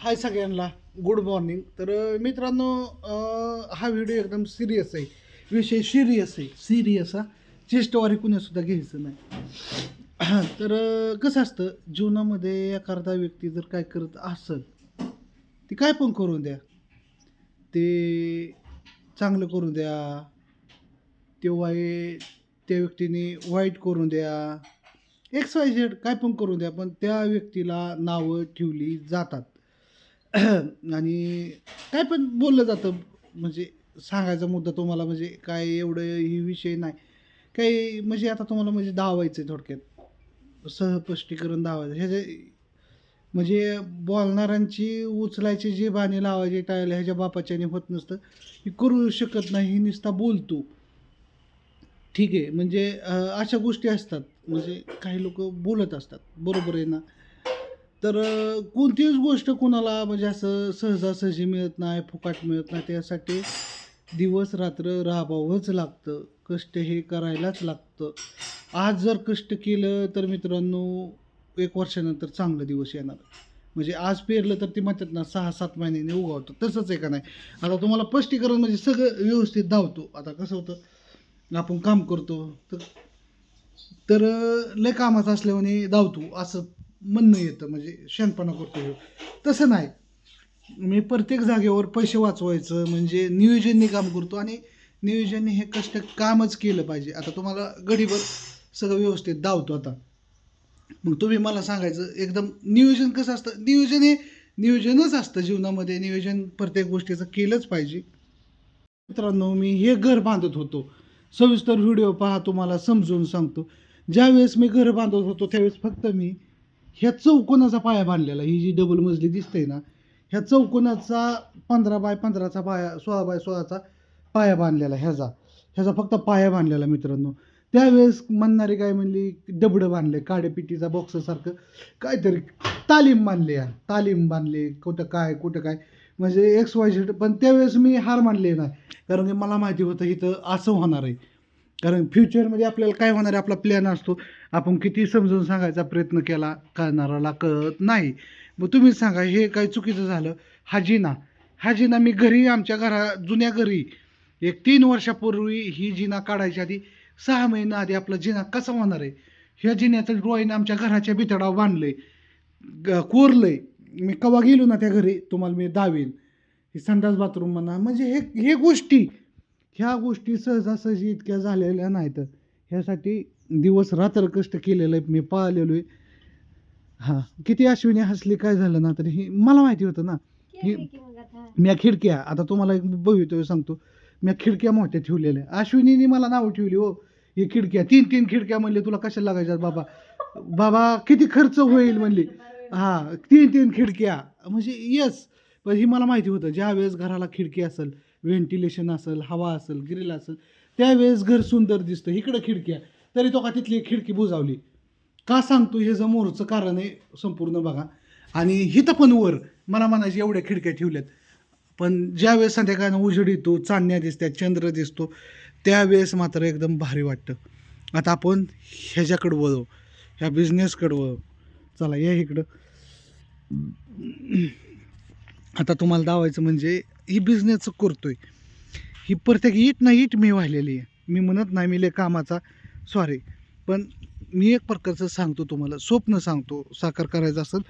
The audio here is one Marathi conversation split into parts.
हाय सगळ्यांना, गुड मॉर्निंग. तर मित्रांनो, हा व्हिडिओ एकदम सिरियस आहे. विषय सिरियस आहे, सिरियस हा. चेष्टवारी कुणीसुद्धा घ्यायचं नाही. तर कसं असतं जीवनामध्ये, एखादा व्यक्ती जर काय करत असेल, ती काय पण करून द्या, ते चांगलं करून द्या, ते त्या व्यक्तीने वाईट करून द्या, एक्स वाय झेड काय पण करून द्या, पण त्या व्यक्तीला नावं ठेवली जातात. आणि काय पण बोललं जातं. म्हणजे सांगायचा मुद्दा तुम्हाला, म्हणजे काय एवढं ही विषय नाही काही, म्हणजे आता तुम्हाला म्हणजे दावायचं आहे थोडक्यात, सहस्पष्टीकरण दावायचं ह्याचे. म्हणजे बोलणाऱ्यांची उचलायची जी बाणी लावायची टाळायला ह्याच्या बापाच्याने होत नसतं. ही करू शकत नाही, ही नुसता बोलतो. ठीक आहे, म्हणजे अशा गोष्टी असतात. म्हणजे काही लोक बोलत असतात, बरोबर आहे ना. तर कोणतीच गोष्ट कोणाला म्हणजे असं सहजासहजी मिळत नाही, फुकाट मिळत नाही. त्यासाठी दिवस रात्र राबावंच लागतं, कष्ट हे करायलाच लागतं. आज जर कष्ट केलं तर मित्रांनो, 1 वर्षानंतर चांगले दिवस येणार. म्हणजे आज पेरलं तर ते म्हणतात ना 6-7 महिन्याने उगवतं, तसंच आहे का नाही. आता तुम्हाला स्पष्टीकरण म्हणजे सगळं व्यवस्थित धावतो. आता कसं होतं, आपण काम करतो तर तर लय कामाचं असल्याने धावतो असं म्हणणं येतं, म्हणजे शहाणपणा करतो ह्यो. तसं नाही. मी प्रत्येक जागेवर पैसे वाचवायचं म्हणजे नियोजनने काम करतो, आणि नियोजनने हे कष्ट कामच केलं पाहिजे. आता तुम्हाला गडीभर सगळं व्यवस्थित धावतो. आता मग तुम्ही मला सांगायचं एकदम नियोजन कसं असतं. नियोजन हे नियोजनच असतं जीवनामध्ये. नियोजन प्रत्येक गोष्टीचं केलंच पाहिजे. मित्रांनो, मी हे घर बांधत होतो. सविस्तर व्हिडिओ पहा, तुम्हाला समजून सांगतो. ज्यावेळेस मी घर बांधत होतो त्यावेळेस फक्त मी ह्या चौकोनाचा पाया बांधलेला, ही जी डबल मजली दिसते ना, ह्या चौकोनाचा 15x15चा पाया, 16x16चा पाया बांधलेला, ह्याचा फक्त पाया बांधलेला मित्रांनो. त्यावेळेस म्हणणारे काय म्हणली, डबडं बांधले काडेपिटीचा बॉक्ससारखं काहीतरी, तालीम बांधली, तालीम बांधले, कुठं काय म्हणजे एक्स वाय झेड. पण त्यावेळेस मी हार मानले नाही, कारण की मला माहिती होतं इथं असं होणार आहे. कारण फ्युचरमध्ये आपल्याला काय होणार आहे, आपला प्लॅन असतो. आपण किती समजून सांगायचा प्रयत्न केला, करणाराला कळत नाही. मग तुम्हीच सांगा, हे काय चुकीचं झालं. हा जिना मी घरी, आमच्या जुन्या घरी, एक 3 वर्षापूर्वी ही जिना काढायच्या आधी 6 महिना आधी आपला जिना कसा होणार आहे, ह्या जिन्याचं ड्रॉईंग आमच्या घराच्या बितडावर बांधलंय, कोरलंय. मी कवा गेलो ना त्या घरी, तुम्हाला मी दावीन. हे संडास बाथरूम म्हणा, म्हणजे हे गोष्टी, ह्या गोष्टी सहजासहजी इतक्या झालेल्या नाहीत. ह्यासाठी दिवस रात्र कष्ट केलेलं आहे, मी पाळलेलो आहे. हां, किती अश्विनी हसली काय झालं ना, तरी ही मला माहिती होतं ना. ही मी खिडक्या, आता तुम्हाला एक भवितव्य सांगतो. मी खिडक्या मोठ्या ठेवलेल्या. अश्विनीने मला नावं ठेवली हो. ही खिडक्या 3-3 खिडक्या म्हणले, तुला कशाला लागायच्यात बाबा? बाबा किती खर्च होईल म्हणली. हां, 3-3 खिडक्या म्हणजे येस. पण ही मला माहिती होतं, ज्यावेळेस घराला खिडकी असेल, व्हेंटिलेशन असेल, हवा असेल, ग्रिल असेल, त्यावेळेस घर सुंदर दिसतं. इकडं खिडक्या, तरी तो का तिथली खिडकी बुजावली. का सांगतो, हे समोरचं कारण आहे, संपूर्ण बघा. आणि हिथं पण वर मला म्हणायचे एवढ्या खिडक्या ठेवल्यात. पण ज्यावेळेस संध्याकाळनं उजेड येतो, चांदण्या दिसतात, चंद्र दिसतो, त्यावेळेस मात्र एकदम भारी वाटतं. आता आपण ह्याच्याकडं वळू, ह्या बिझनेसकडं वळू. चला या इकडं. आता तुम्हाला दावायचं म्हणजे ही बिझनेसचं करतोय, ही प्रत्येक ईट ना ईट मी वाहिलेली आहे. मी म्हणत नाही मी लय कामाचा, सॉरी. पण मी एक प्रकारचं सांगतो तुम्हाला, स्वप्न सांगतो. साकार करायचं असेल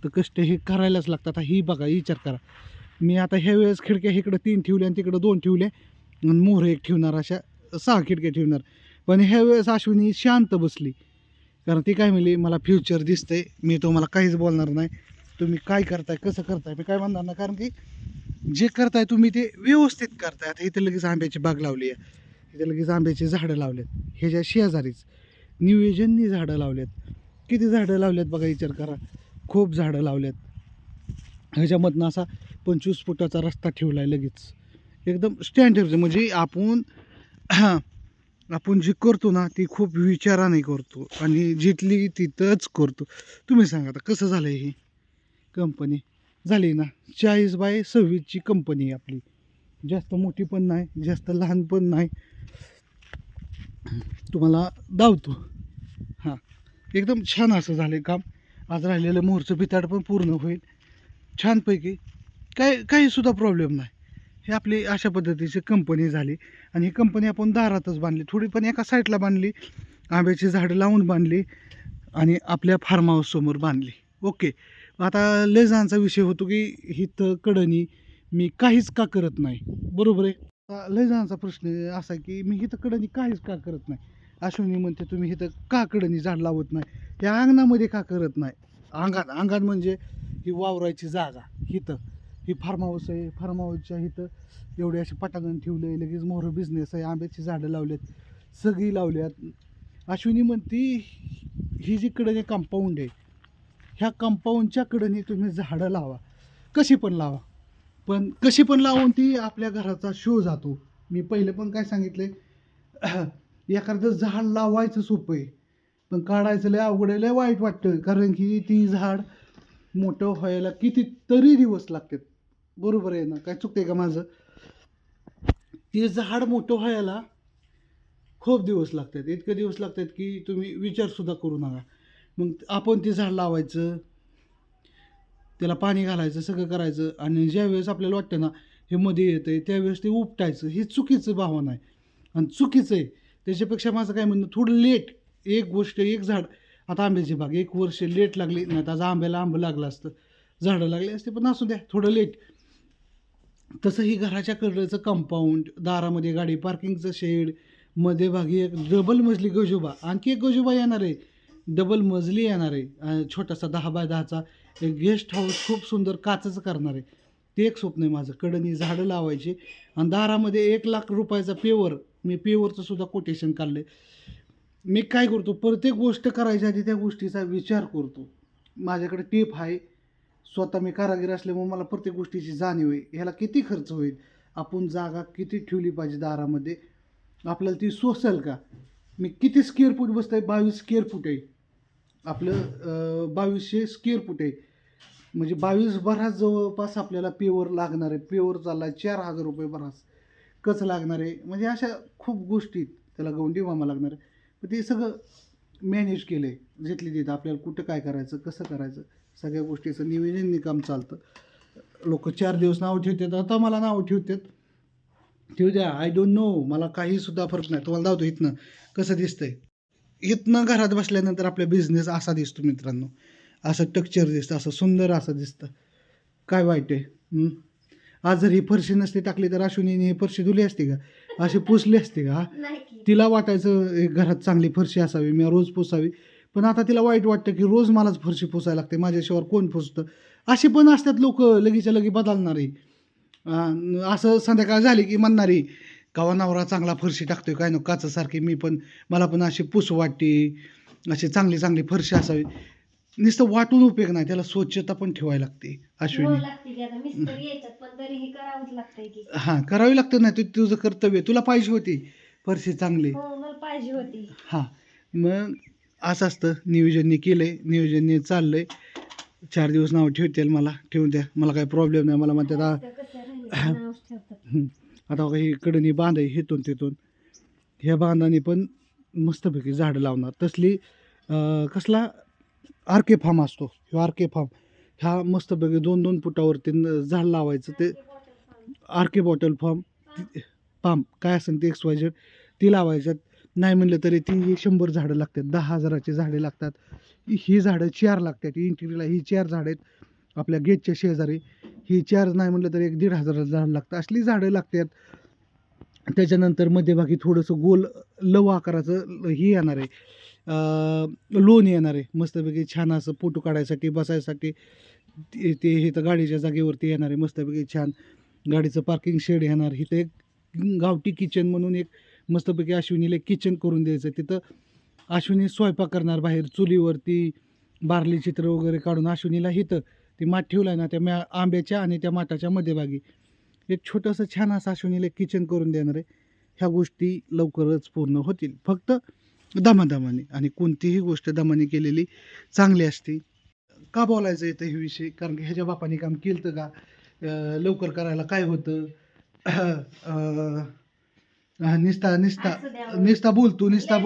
तर कष्ट हे करायलाच लागतात. आता ही बघा, विचार करा. मी आता ह्या वेळेस खिडक्या इकडं 3 ठेवल्या आणि तिकडं 2 ठेवल्या, आणि मोहर एक ठेवणार, अशा 6 खिडक्या ठेवणार. पण ह्या वेळेस अश्विनी शांत बसली, कारण ती काय म्हणली, मला फ्युचर दिसतंय, मी तुम्हाला काहीच बोलणार नाही. तुम्ही काय करताय, कसं करताय, मी काय म्हणणार नाही. कारण की जे करताय तुम्ही ते व्यवस्थित करताय. आता इथे लगेच आंब्याची बाग लावली आहे, इथे लगेच आंब्याची झाडं लावलेत, ह्याच्या शेजारीच नियोजननी झाडं लावलेत. किती झाडं लावलेत बघा, विचार करा. खूप झाडं लावलेत. ह्याच्यामधनं असा 25 फुटाचा रस्ता ठेवला आहे लगेच, एकदम स्टँडर्ड. म्हणजे आपण जी करतो ना ती खूप विचाराने करतो, आणि जिथली तिथंच करतो. तुम्ही सांगा आता कसं झालं ही कंपनी झाली ना. 40x26ची कंपनी आहे आपली. जास्त मोठी पण नाही, जास्त लहान पण नाही. तुम्हाला धावतो. हां, एकदम छान असं झालं काम. आज राहिलेलं मोहरचं बिताड पण पूर्ण होईल. छानपैकी काही सुद्धा प्रॉब्लेम नाही. ही आपली अशा पद्धतीची कंपनी झाली आणि ही कंपनी आपण दारातच बांधली, थोडी पण एका साईडला बांधली, आंब्याची झाडं लावून बांधली आणि आपल्या फार्म हाऊससमोर बांधली. ओके. आता लय जणांचा विषय होतो की इथं कडनी मी काहीच का करत नाही, बरोबर आहे. लय जणांचा प्रश्न असा आहे की मी इथं कडनी काहीच का करत नाही. अश्विनी म्हणते तुम्ही इथं का कडनी झाड लावत नाही, या अंगणामध्ये का करत नाही. अंगण म्हणजे ही वावरायची जागा, इथं ही फार्म हाऊस आहे, फार्म हाऊसच्या इथं एवढे असे पटांगण ठेवले, लगेच मोहर बिझनेस आहे, आंब्याची झाडं लावलेत, सगळी लावल्यात. अश्विनी म्हणती ही जी कडे कंपाऊंड आहे, ह्या कंपाऊंडच्या कडे तुम्ही झाडं लावा, कशी पण लावा, पण कशी पण लावून ती आपल्या घराचा शो जातो. मी पहिले पण काय सांगितले, एखादं झाड लावायचं सोपं आहे, पण काढायचं लय अवघड आहे, लय वाईट वाटतं, कारण की ती झाड मोठं व्हायला कितीतरी दिवस लागतात. बरोबर आहे ना, काय चुकते का माझं. ते झाड मोठं व्हायला खूप दिवस लागतात, इतके दिवस लागतात की तुम्ही विचारसुद्धा करू नका. मग आपण ते झाड लावायचं, त्याला पाणी घालायचं, सगळं करायचं, आणि ज्यावेळेस आपल्याला वाटतं ना हे मध्ये येतं आहे त्यावेळेस ते उपटायचं, हे चुकीचं भावना आहे आणि चुकीचं आहे. त्याच्यापेक्षा माझं काय म्हणणं, थोडं लेट एक गोष्ट, एक झाड, आता आंब्याची बाग 1 वर्ष लेट लागली नाही, तर आंब्याला आंबं लागलं असतं, झाडं लागली असते, पण असू द्या थोडं लेट. तसं ही घराच्या कडचं कंपाऊंड, दारामध्ये गाडी पार्किंगचं शेड, मध्ये भागी एक डबल मजली गजोबा, आणखी एक गजोबा येणार आहे, डबल मजली येणार आहे, छोटासा 10x10चा एक गेस्ट हाऊस, खूप सुंदर काचचं करणार आहे. ते एक स्वप्न आहे माझं, कडनी झाडं लावायची आणि दारामध्ये 1,00,000 रुपयाचा पेवर, मी पेवरचं सुद्धा कोटेशन काढलं आहे. मी काय करतो, प्रत्येक गोष्ट करायच्या आधी त्या गोष्टीचा विचार करतो. माझ्याकडे टेप आहे, स्वतः मी कारागीर असल्यामुळे मला प्रत्येक गोष्टीची जाणीव आहे, ह्याला किती खर्च होईल, आपण जागा किती ठेवली पाहिजे दारामध्ये, आपल्याला ती सोसेल का. मी किती स्क्वेअर फूट बसतं आहे, 22 स्क्वेअर फूट आहे आपलं, 2200 स्क्वेअर फूट आहे, म्हणजे 22 भरास जवळपास आपल्याला पेवर लागणार आहे. पेवर चालला आहे 4,000 रुपये भरास, कच लागणार आहे, म्हणजे अशा खूप गोष्टी, त्याला गवंडी मामा लागणार आहे. तर ते सगळं मॅनेज केलं आहे, जिथली तिथं आपल्याला कुठं काय करायचं, कसं करायचं, सगळ्या गोष्टीचं नियोजन काम चालतं. लोक 4 दिवस नाव ठेवतात, आता मला नाव ठेवतात, ठेवू द्या, आय डोंट नो, मला काहीसुद्धा फरक नाही. तुम्हाला दावतो इथनं कसं दिसतंय, इथनं घरात बसल्यानंतर आपला बिझनेस असा दिसतो मित्रांनो, असं टक्चर दिसतं, असं सुंदर असं दिसतं. काय वाईट आहे. आज जर ही फरशी नसती टाकली तर अश्विनीने ही फरशी धुली असती का, अशी पुसली असती का. तिला वाटायचं एक घरात चांगली फरशी असावी, मी रोज पुसावी, पण आता तिला वाईट वाटतं की रोज मलाच फरशी पुसायला लागते, माझ्याशिवाय कोण पुसतं. असे पण असतात लोक, लगेच्या लगे बदलणारी, असं संध्याकाळ झाली की म्हणणारी, कवा नवरा चांगला फरशी टाकतोय काय नको काचासारखी, मला पण अशी पुसू वाटते, अशी चांगली चांगली फरशी असावी. नुसतं वाटून उपयोग नाही, त्याला स्वच्छता पण ठेवायला लागते अश्विनी. हां, करावी लागतं, नाही ते तुझं कर्तव्य, तुला पाहिजे होती फरशी चांगली. हां, मग असं असतं, नियोजनने केलं आहे, नियोजनने चाललं आहे. 4 दिवस नाव ठेवतील, मला ठेवून द्या, मला काही प्रॉब्लेम नाही. मला म्हणतात आता बघा ही कडनी बांध आहे, हिथून तिथून ह्या बांधाने पण मस्तपैकी झाडं लावणार, तसली कसला आरके फार्म असतो, ह्यो आरके फार्म, ह्या मस्तपैकी 2-2 फुटावरती झाड लावायचं, ते आरके बॉटल फार्म काय असेल ते XYZ ती लावायच्यात. नाही म्हणलं तरी ती 100 झाडं लागतात, 10,000ची झाडे लागतात. ही झाडं 4 लागतात इंटिरियरला, ही 4 झाडं आहेत आपल्या गेटच्या शेजारी, ही 4 नाही म्हणलं तरी 1,500 झाड लागतं, असली झाडं लागतात. त्याच्यानंतर मध्यभागी थोडंसं गोल लव आकाराचं ही येणार आहे, लोन येणार आहे, मस्तपैकी छान असं फोटो काढायसाठी, बसायसाठी. ते इथं गाडीच्या जागेवरती येणार आहे, मस्तपैकी छान गाडीचं पार्किंग शेड येणार. इथं एक गावठी किचन म्हणून एक मस्तपैकी अश्विनीला किचन करून द्यायचं, तिथं अश्विनी स्वयंपाक करणार बाहेर चुलीवरती, बारली चित्र वगैरे काढून. अश्विनीला इथं ते माठ ठेवलं आहे ना, त्या आंब्याच्या आणि त्या माठाच्या मध्यभागी एक छोटंसं छान असं अश्विनीला किचन करून देणार आहे. ह्या गोष्टी लवकरच पूर्ण होतील, फक्त दमादमाने, आणि कोणतीही गोष्ट दमाने केलेली चांगली असते. का बोलायचं येतं हे विषय, कारण की ह्याच्या बापाने काम केलं का, लवकर करायला काय होतं. निस्ता निस्ता निस्ता बोलतो, निस्ता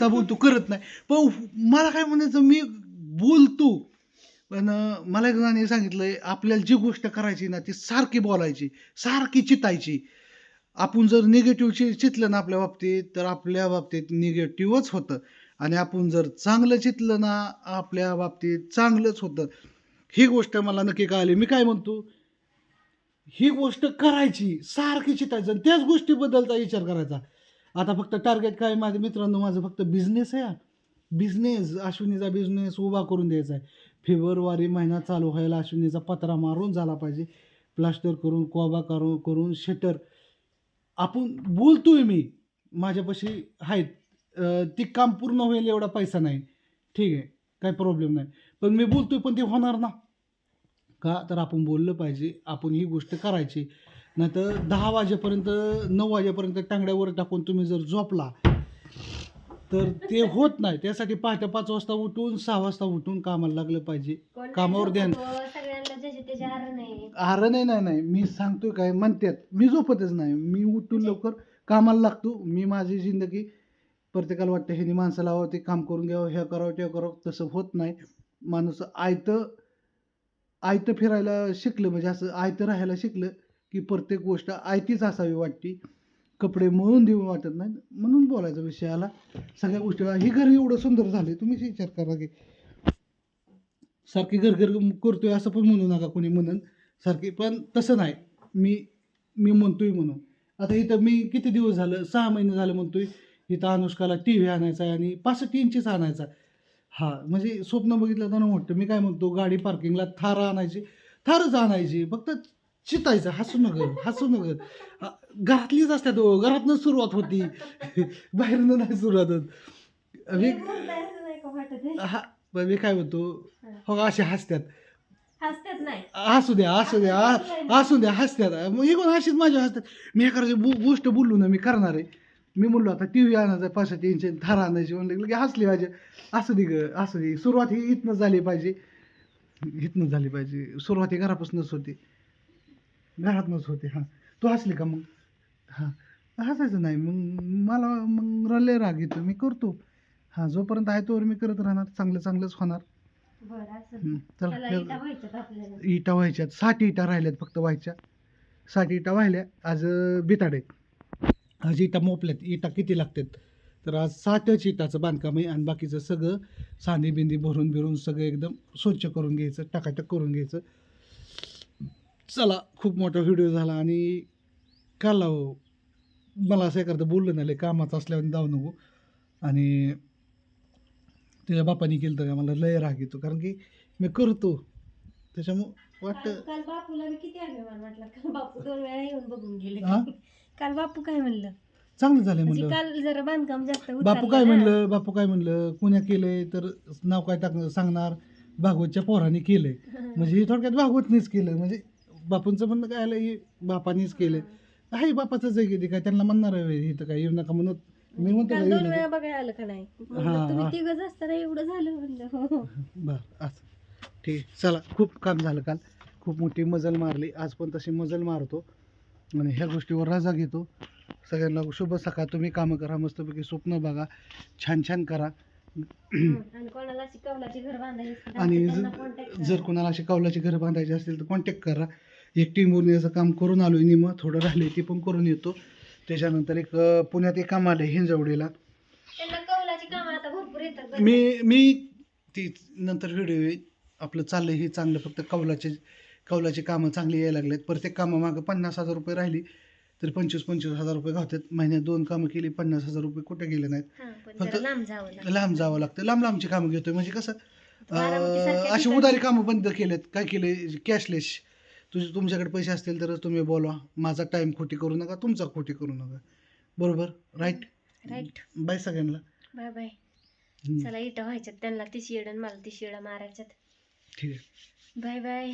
बोलतो करत नाही. पण मला काय म्हणायचं, मी बोलतो पण मला एक जणांनी सांगितलंय, आपल्याला जी गोष्ट करायची ना ती सारखी बोलायची, सारखी चितायची. आपण जर निगेटिव्ह चितलं ना आपल्या बाबतीत, तर आपल्या बाबतीत निगेटिव्हच होतं आणि आपण जर चांगलं चितलं ना आपल्या बाबतीत चांगलंच होतं. ही गोष्ट मला नक्की कळाली. मी काय म्हणतो, ही गोष्ट करायची, सारखी चितायचं आणि त्याच गोष्टीबद्दलचा विचार करायचा. आता फक्त टार्गेट काय माझ्या मित्रांनो, माझं फक्त बिझनेस आहे हा. बिझनेस, अश्विनीचा बिझनेस उभा करून द्यायचा आहे. फेब्रुवारी महिना चालू व्हायला अश्विनीचा पत्रा मारून झाला पाहिजे. प्लास्टर करून, कोबा करून शटर. आपण बोलतोय मी, माझ्यापाशी आहेत. ते काम पूर्ण होईल एवढा पैसा नाही. ठीक आहे, काही प्रॉब्लेम नाही. पण मी बोलतोय पण ते होणार ना. का तर आपण बोललं पाहिजे, आपण ही गोष्ट करायची. नाहीतर 10 वाजेपर्यंत 9 वाजेपर्यंत टांगड्यावर टाकून तुम्ही जर झोपला, तर ते होत नाही. त्यासाठी पहाटे 5 वाजता उठून 6 वाजता उठून कामाला लागलं पाहिजे. कामावर ध्यान. अरे नाही. मी सांगतोय काय म्हणतात. मी झोपतच नाही. मी उठून लवकर कामाला लागतो. मी माझी जिंदगी प्रत्येकाला वाटतं ह्यानी माणसं लावावं, ते काम करून घ्यावं, हे करावं, ते करावं. तसं होत नाही. माणूस आयतं फिरायला शिकलं म्हणजे असं आयतं राहायला शिकलं, की प्रत्येक गोष्ट आयतीच असावी वाटते. कपडे मळून देऊन वाटत नाही. म्हणून बोलायचा विषय आला. सगळ्या गोष्टी हे घर एवढं सुंदर झाले, तुम्हीच विचार करा की सारखी घर करतोय असं पण म्हणू नका कोणी म्हणून सारखी. पण तसं नाही. मी मी म्हणतोय म्हणून. आता इथं मी किती दिवस झालं, 6 महिने झालं म्हणतोय इथं अनुष्काला TV आणायचा आहे आणि 65 इंचीच आणायचा. हां, म्हणजे स्वप्न बघितलं तर मोठं. मी काय म्हणतो, गाडी पार्किंगला थार आणायची, थारच आणायची. फक्त चितायचं, हसू नका. घरातलीच असतात हो, घरातनंच सुरुवात होती. बाहेरनं नाही सुरुवात होत. मी हां, पण मी काय म्हणतो, हो असे हसतात. असू द्या हसतात. मग हे कोण हसतात, माझ्या हसतात. मी एखादी गोष्ट बोललो ना मी करणार आहे. मी म्हणलो आता TV आणायचा 65 इंच थार आणायची म्हणलं की हसली माझ्या. असू दे. सुरुवात ही इथनं झाली पाहिजे. सुरुवात ही घरापासूनच होती. घरातनंच होते. हां, तू हसली का मग? हां, हसायचं नाही. मग लय राग येतो. मी करतो. हां, जोपर्यंत आहे तोवर मी करत राहणार. चांगलंच होणार. चला इटा व्हायच्यात. 60 इटा राहिल्यात फक्त व्हायच्या. 60 इटा व्हायल्या. आज बिताडे. आज इटा मोपल्यात. इटा किती लागतात? तर आज 60च इटाचं बांधकाम आहे आणि बाकीचं सगळं सांधी बिंदी भरून सगळं एकदम स्वच्छ करून घ्यायचं, टकाटक करून घ्यायचं. चला, खूप मोठा व्हिडिओ झाला आणि काल मला असं एखादं बोललं नाही, लय कामाचं असल्यावर जाऊ नको. आणि त्याच्या बापाने केलं तर का मला लय राग येतो, कारण की मी करतो त्याच्यामुळं वाटतं. काल बापूला मी किती अभिमान वाटला. काल बापू 2 वेळा येऊन बघून गेले. हां, काल बापू काय म्हणलं, चांगलं झालंय म्हणजे म्हणलं. काल जरा बांधकाम जास्त बापू काय म्हणलं कुण्या केलंय तर नाव काय सांगणार, भागवतच्या पोराने केलंय. म्हणजे हे थोडक्यात भागवतनेच केलं. म्हणजे बापूंचं म्हणणं काय आलं, हे बापानेच केलं. आहे बापाचंच आहे की, काय त्यांना म्हणणार आहे इथं काय येऊ नका म्हणत. मी म्हणतो काल का येऊ 2 नका. वेळा बघायला आलं का नाही. हां, तुम्ही हां. तिघच असताना एवढं झालं म्हणलं. हो. बरं, असं ठीक आहे. चला, खूप काम झालं काल. खूप मोठी मजल मारली. आज पण तशी मजल मारतो आणि ह्या गोष्टीवर रजा घेतो. सगळ्यांना शुभ सकाळ. तुम्ही कामं करा, मस्तपैकी स्वप्न बघा, छान करा. आणि कोणाला अशी कौलाची घर बांधायची असतील तर आणि त्यांना contact करा. जर कोणाला अशी कौलाची घरं बांधायची असतील तर कॉन्टॅक्ट करा. एक टीम याचं काम करून आलो आहे, थोडं राहिले ते पण करून येतो. त्याच्यानंतर एक पुण्यात एक काम आलं हिंजवडीला. त्यांना कौलाची कामं आता भरपूर येतात बरं. मी ती नंतर व्हिडिओ येईल. आपलं चाललं हे चांगलं, फक्त कौलाची कामं चांगली यायला लागलेत. प्रत्येक कामामागं 50,000 रुपये राहिली तर 25,000 रुपये घावतात. महिन्यात 2 कामं केली, 50,000 रुपये कुठे गेले नाहीत. हां, पण फक्त जरा लांब जावं लागतं. लांब जावं लागतं. लांबची कामं घेतोय म्हणजे कसं, बारामतीसारख्या अशी ठिकाणी- उधारी कामं बंद केलेत. काय केले, कॅशलेस. तुमच्याकडे पैसे असतील तरच तुम्ही बोलवा. माझा टाईम खोटी करू नका, तुमचा खोटी करू नका. बरोबर, राईट. बाय सगळ्यांना. बाय. चला इटा व्हायच्यात, त्यांना 30 येड आणि मला 30 येडा मारायच्यात. ठीक आहे. बाय.